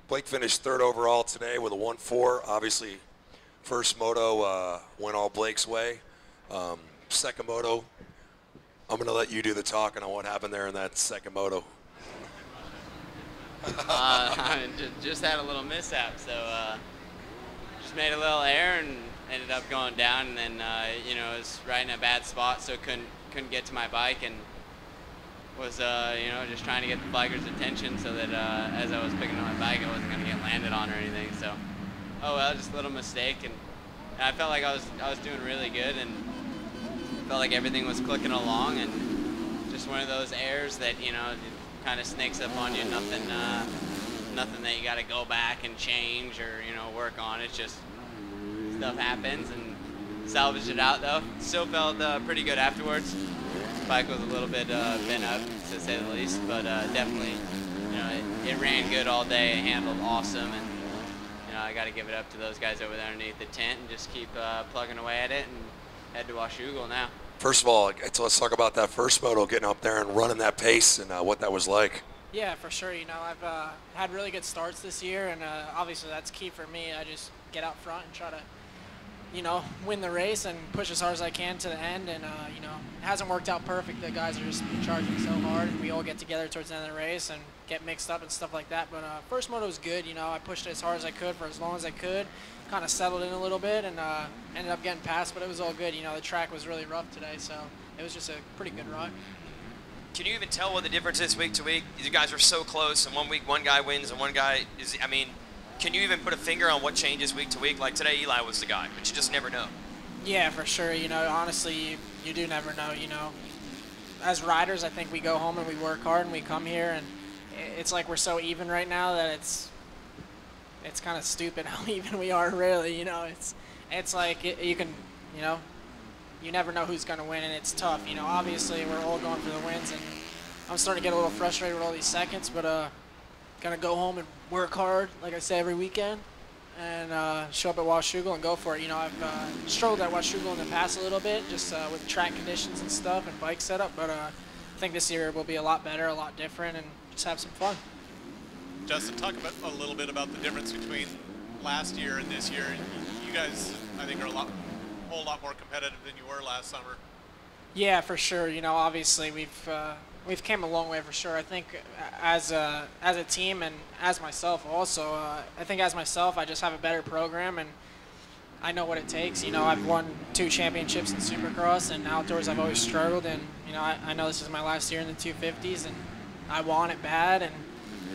Blake finished 3rd overall today with a 1.4. Obviously, first moto went all Blake's way. Second moto, I'm going to let you do the talking on what happened there in that second moto. Just had a little mishap, so just made a little error and ended up going down, and then you know, it was right in a bad spot, so couldn't get to my bike, and was you know, just trying to get the biker's attention so that as I was picking up my bike, I wasn't going to get landed on or anything. So, oh well, just a little mistake, and I felt like I was doing really good, and felt like everything was clicking along, and just one of those errors that, you know, kind of snakes up on you. Nothing that you got to go back and change or, you know, work on. It's just stuff happens, and salvaged it out though. Still felt pretty good afterwards. Bike was a little bit bent up, to say the least, but definitely, you know, it ran good all day. It handled awesome, and you know, I got to give it up to those guys over there underneath the tent and just keep plugging away at it and head to Washougal now. First of all, let's talk about that first moto, getting up there and running that pace and what that was like. Yeah, for sure. You know, I've had really good starts this year, and obviously that's key for me. I just get out front and try to, you know, win the race and push as hard as I can to the end. And, you know, it hasn't worked out perfect. The guys are just charging so hard, and we all get together towards the end of the race and get mixed up and stuff like that. But first moto was good. You know, I pushed it as hard as I could for as long as I could. Kind of settled in a little bit and ended up getting past, but it was all good. You know, the track was really rough today, so it was just a pretty good run. Can you even tell what the difference is week to week? You guys are so close, and 1 week one guy wins and one guy is, I mean, can you even put a finger on what changes week to week? Like today, Eli was the guy, but you just never know. Yeah, for sure. You know, honestly, you do never know. You know, as riders, I think we go home and we work hard and we come here, and it's like we're so even right now that it's kind of stupid how even we are, really. You know, it's like you can, you know, you never know who's going to win, and it's tough. You know, obviously we're all going for the wins, and I'm starting to get a little frustrated with all these seconds, but gonna go home and work hard, like I say, every weekend, and show up at Washougal and go for it. You know, I've struggled at Washougal in the past a little bit, just with track conditions and stuff and bike setup, but I think this year will be a lot better, a lot different, and just have some fun. Justin, talk about a little bit about the difference between last year and this year. You guys, I think, are a whole lot more competitive than you were last summer. Yeah, for sure. You know, obviously we've came a long way for sure. I think as a team and as myself also, I think as myself, I just have a better program and I know what it takes. You know, I've won 2 championships in Supercross, and outdoors I've always struggled, and you know, I know this is my last year in the 250s, and I want it bad, and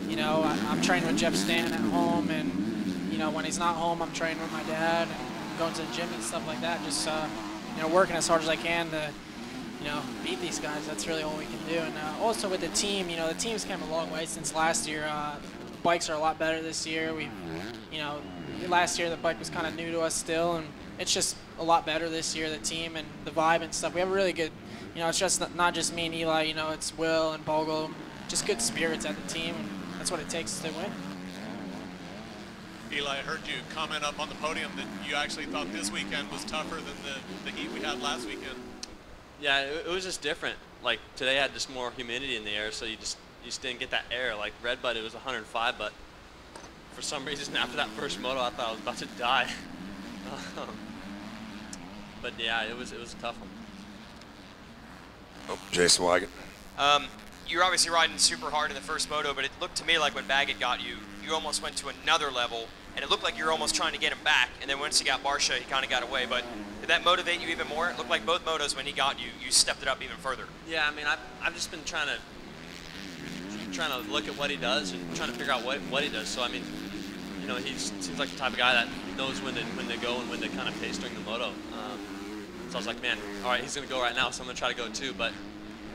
you know, I'm training with Jeff Stanton at home, and you know, when he's not home, I'm training with my dad and going to the gym and stuff like that. Just you know, working as hard as I can to, you know, beat these guys. That's really all we can do. And also with the team, you know, the team's come a long way since last year. Bikes are a lot better this year. You know, last year the bike was kind of new to us still, and it's just a lot better this year, the team and the vibe and stuff. We have a really good, you know, it's just not just me and Eli, you know, it's Will and Bogle, just good spirits at the team, and that's what it takes to win. Eli, I heard you comment up on the podium that you actually thought this weekend was tougher than the heat we had last weekend. Yeah, it was just different. Like today had just more humidity in the air, so you just didn't get that air. Like Redbud, it was 105, but for some reason after that first moto, I thought I was about to die. But yeah, it was a tough one. Oh, Jason Wagon. You're obviously riding super hard in the first moto, but it looked to me like when Baggett got you, you almost went to another level, and it looked like you were almost trying to get him back, and then once he got Barcia, he kind of got away. But did that motivate you even more? It looked like both motos, when he got you, you stepped it up even further. Yeah, I mean, I've just been trying to look at what he does and trying to figure out what he does. So I mean, you know, he seems like the type of guy that knows when to go and when to kind of pace during the moto. So I was like, man, all right, he's gonna go right now, so I'm gonna try to go too. But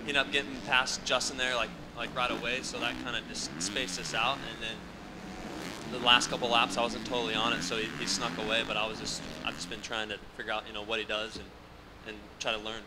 he ended up getting past Justin there like right away, so that kind of just spaced us out. And then the last couple laps, I wasn't totally on it, so he snuck away. But I've just been trying to figure out, you know, what he does and try to learn.